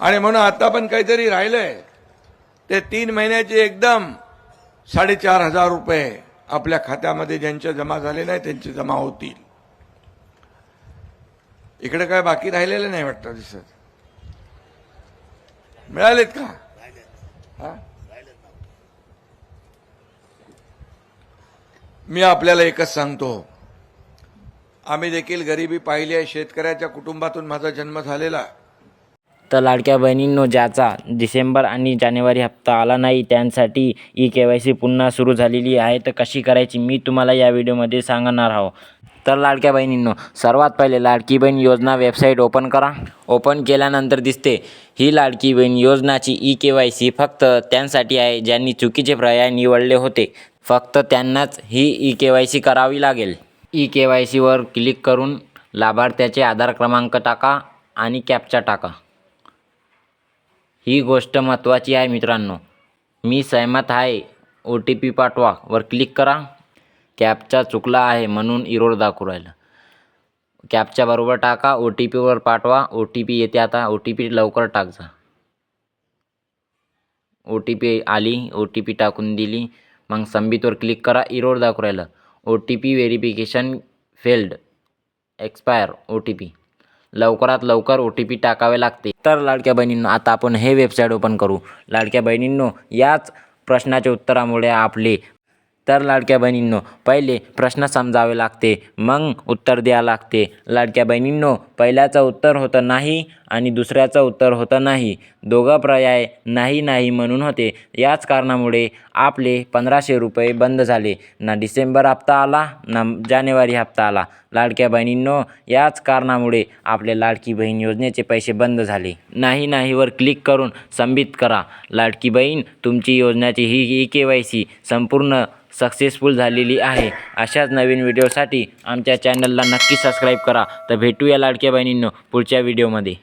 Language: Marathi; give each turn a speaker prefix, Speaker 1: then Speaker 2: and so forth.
Speaker 1: आणि म्हणून आता पण काहीतरी राहिलंय ते 3 महिन्याचे एकदम 4,500 रुपये आपल्या खात्यामध्ये ज्यांचे जमा झाले नाही त्यांचे जमा होतील. इकडे काय बाकी राहिलेलं नाही वाटतं दिसत. मिळालेत का? हा, मी आपल्याला एकच सांगतो, आम्ही देखील गरिबी पाहिली आहे. शेतकऱ्याच्या कुटुंबातून माझा जन्म झालेला.
Speaker 2: तर लाडक्या बहिणींनो, ज्याचा डिसेंबर आणि जानेवारी हप्ता आला नाही त्यांसाठी ई-KYC पुन्हा सुरू झालेली आहे. तर कशी करायची मी तुम्हाला या व्हिडिओमध्ये सांगणार आहोत. तर लाडक्या बहिणींनो, सर्वात पहिले लाडकी बहीण योजना वेबसाईट ओपन करा. ओपन केल्यानंतर दिसते ही लाडकी बहीण योजनाची ई-KYC फक्त त्यांसाठी आहे ज्यांनी चुकीचे पर्याय निवडले होते. फक्त त्यांनाच ही ई-KYC करावी लागेल. ई-KYC वर क्लिक करून लाभार्थ्याचे आधार क्रमांक टाका आणि कॅप्चा टाका. ही गोष्ट महत्त्वाची आहे मित्रांनो. मी सहमत आहे, OTP पाठवा वर क्लिक करा. कॅप्चा चुकला आहे म्हणून एरर दाखवू राहिलं. कॅप्चा बरोबर टाका, OTP वर पाठवा. OTP येते आता. OTP लवकर टाक जा. OTP आली, OTP टाकून दिली. मग सबमिटवर क्लिक करा. एरर दाखवू राहिलं. OTP verification failed, expire OTP. लवकरात लवकर OTP टाकावे लागते. तर लाडक्या बहिणींनो, आता आपण हे वेबसाईट ओपन करू. लाडक्या बहिणींनो, याच प्रश्नाच्या उत्तरामुळे आपले लाडक्या बहिणींनो, पहिले प्रश्न समजावे लागते, मग उत्तर द्यावे लागते. लाडक्या बहिणींनो, पहिल्याचं उत्तर होतं नाही आणि दुसऱ्याचं उत्तर होतं नाही. दोघं पर्याय नाही नाही म्हणून होते. याच कारणामुळे आपले 1,500 रुपये बंद झाले. ना डिसेंबर हप्ता आला ना जानेवारी हप्ता आला. लाडक्या बहिणींनो, याच कारणामुळे आपले लाडकी बहीण योजनेचे पैसे बंद झाले. नाही नाहीवर क्लिक करून सबमिट करा. लाडकी बहीण तुमची योजनाची ही ई-KYC संपूर्ण सक्सेसफुल झालेली आहे. अशाच नवीन व्हिडिओसाठी आमच्या चॅनलला नक्की सबस्क्राईब करा. तर भेटूया लाडक्या बहिणींनो पुढच्या व्हिडिओमध्ये.